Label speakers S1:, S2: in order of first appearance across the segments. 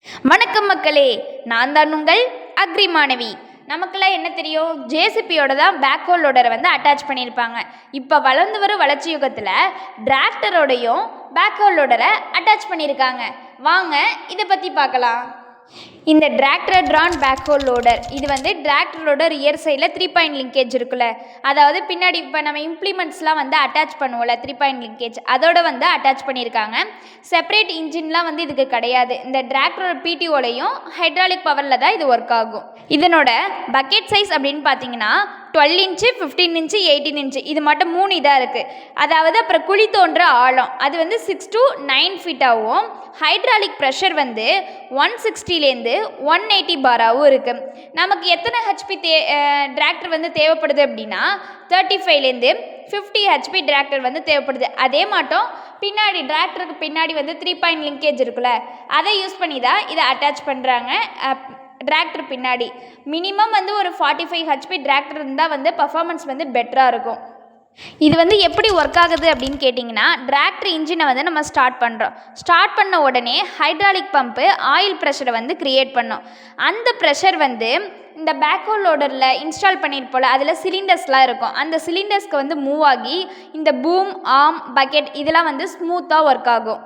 S1: வணக்கம் மக்களே, நான் தான் உங்கள் அக்ரி மாணவி. நமக்கெல்லாம் என்ன தெரியும், ஜேசிபியோட தான் பேக்ஹோல் லோடரை வந்து அட்டாச் பண்ணியிருப்பாங்க. இப்போ வளர்ந்து வரும் வளர்ச்சி யுகத்தில் டிராக்டரோடையும் பேக்ஹோல் லோடரை அட்டாச் பண்ணியிருக்காங்க. வாங்க இதை பற்றி பார்க்கலாம். இந்த டிராக்டர் ட்ரான் பேக்ஹோல் லோடர் இது வந்து டிராக்டரோட ரியர் சைடில் 3 பாயிண்ட் லிங்கேஜ் இருக்குல்ல, அதாவது பின்னாடி இப்போ நம்ம இம்ப்ளிமெண்ட்ஸ்லாம் வந்து அட்டாச் பண்ணுவோம்ல 3 பாயிண்ட் லிங்கேஜ், அதோட வந்து அட்டாச் பண்ணியிருக்காங்க. செப்பரேட் இன்ஜின்லாம் வந்து இதுக்கு கிடையாது. இந்த டிராக்டரோட பிடிஓலையும் ஹைட்ராலிக் பவரில் தான் இது ஒர்க் ஆகும். இதனோட பக்கெட் சைஸ் அப்படின்னு பார்த்தீங்கன்னா 12 இன்ச்சு, 15 இன்ச்சு, 18 இன்ச்சு, இது மட்டும் 3 இதாக இருக்குது. அதாவது அப்புறம் குழி தோன்ற ஆழம் அது வந்து 6 to 9 ஃபீட்டாகவும், ஹைட்ராலிக் ப்ரெஷர் வந்து 160லேருந்து 180 பாராகவும் இருக்குது. நமக்கு எத்தனை ஹெச்பி டிராக்டர் வந்து தேவைப்படுது அப்படின்னா 35லேருந்து 50 ஹெச்பி டிராக்டர் வந்து தேவைப்படுது. அதே மாட்டோம் பின்னாடி டிராக்டருக்கு பின்னாடி வந்து 3 பாயிண்ட் லிங்கேஜ் இருக்குல்ல, அதை யூஸ் பண்ணி தான் இதை அட்டாச் பண்ணுறாங்க. டிராக்டர் பின்னாடி மினிமம் வந்து ஒரு 45 ஹெச்பி டிராக்டர் இருந்தால் வந்து பர்ஃபார்மன்ஸ் வந்து பெட்டராக இருக்கும். இது வந்து எப்படி ஒர்க் ஆகுது அப்படின்னு கேட்டிங்கன்னா, டிராக்டர் இன்ஜினை வந்து நம்ம ஸ்டார்ட் பண்ண உடனே ஹைட்ராலிக் பம்பு ஆயில் ப்ரெஷரை வந்து க்ரியேட் பண்ணோம். அந்த ப்ரெஷர் வந்து இந்த பேக்ஹோல் லோடரில் இன்ஸ்டால் பண்ணியிருப்போல, அதில் சிலிண்டர்ஸ்லாம் இருக்கும். அந்த சிலிண்டர்ஸ்க்கு வந்து மூவ் ஆகி இந்த பூம், ஆர்ம், பக்கெட் இதெல்லாம் வந்து ஸ்மூத்தாக ஒர்க் ஆகும்.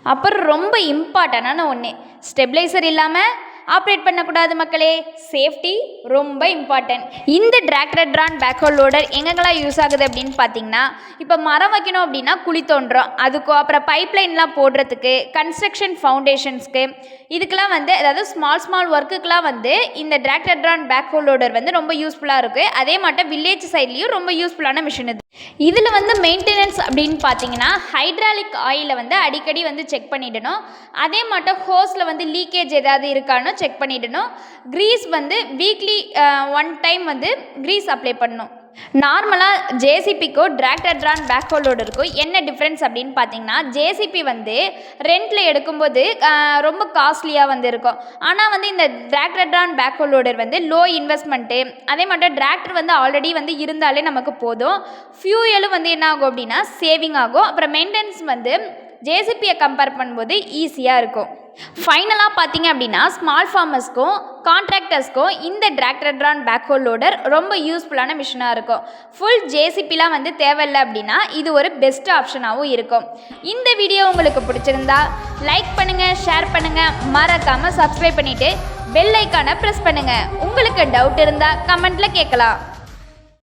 S1: அப்புறம் ரொம்ப இம்பார்ட்டண்டான ஒன்று, ஸ்டெபிளைசர் இல்லாமல் ஆப்ரேட் பண்ணக்கூடாது மக்களே. சேஃப்டி ரொம்ப இம்பார்ட்டன்ட். இந்த டிராக்டர் ட்ரான் பேக்ஹோல் லோடர் எங்கெங்கெல்லாம் யூஸ் ஆகுது அப்படின்னு பார்த்தீங்கன்னா, இப்போ மரம் வைக்கணும் அப்படின்னா குழி தோன்றும் அதுக்கும், அப்புறம் பைப்லைன்லாம் போடுறதுக்கு, கன்ஸ்ட்ரக்ஷன் ஃபவுண்டேஷன்ஸ்க்கு, இதுக்கெல்லாம் வந்து அதாவது ஸ்மால் ஒர்க்குக்கெலாம் வந்து இந்த டிராக்டர் ட்ரான் பேக்ஹோல் லோடர் வந்து ரொம்ப யூஸ்ஃபுல்லாக இருக்குது. அதே மாட்டம் வில்லேஜ் சைட்லேயும் ரொம்ப யூஸ்ஃபுல்லான மிஷின் இது. இதில் வந்து மெயின்டெனன்ஸ் அப்படின்னு பார்த்தீங்கன்னா, ஹைட்ராலிக் ஆயிலை வந்து அடிக்கடி வந்து செக் பண்ணிடணும். அதே மாட்டம் ஹோஸில் வந்து லீக்கேஜ் ஏதாவது இருக்கான்னு செக் பண்ணிடணும். க்ரீஸ் வந்து வீக்லி 1 டைம் வந்து க்ரீஸ் அப்ளை பண்ணணும். நார்மலாக ஜேசிபிக்கோ டிராக்டர் ட்ரான் பேக்ஹோல் லோடருக்கும் என்ன டிஃப்ரென்ஸ் அப்படின்னு பார்த்தீங்கன்னா, ஜேசிபி வந்து ரெண்டில் எடுக்கும்போது ரொம்ப காஸ்ட்லியாக வந்து இருக்கும். ஆனால் வந்து இந்த டிராக்டர் ட்ரான் பேக்ஹோல் லோடர் வந்து லோ இன்வெஸ்ட்மெண்ட்டு, அதே மட்டும் டிராக்டர் வந்து ஆல்ரெடி வந்து இருந்தாலே நமக்கு போதும். ஃபியூயலும் வந்து என்ன ஆகும் அப்படின்னா சேவிங் ஆகும். அப்புறம் மெயின்டெனன்ஸ் வந்து ஜேசிபியை கம்பேர் பண்ணும்போது ஈஸியாக இருக்கும். ஃபைனலாக பார்த்தீங்க அப்படின்னா, ஸ்மால் ஃபார்மர்ஸ்க்கும் கான்ட்ராக்டர்ஸ்க்கும் இந்த டிராக்டர் ட்ரான் பேக்ஹோல் லோடர் ரொம்ப யூஸ்ஃபுல்லான மிஷினாக இருக்கும். ஃபுல் ஜேசிபிலாம் வந்து தேவையில்லை அப்படின்னா இது ஒரு பெஸ்ட் ஆப்ஷனாகவும் இருக்கும். இந்த வீடியோ உங்களுக்கு பிடிச்சிருந்தா லைக் பண்ணுங்கள், ஷேர் பண்ணுங்கள், மறக்காமல் சப்ஸ்கிரைப் பண்ணிவிட்டு பெல் ஐக்கானை ப்ரெஸ் பண்ணுங்கள். உங்களுக்கு டவுட் இருந்தால் கமெண்ட்டில் கேட்கலாம்.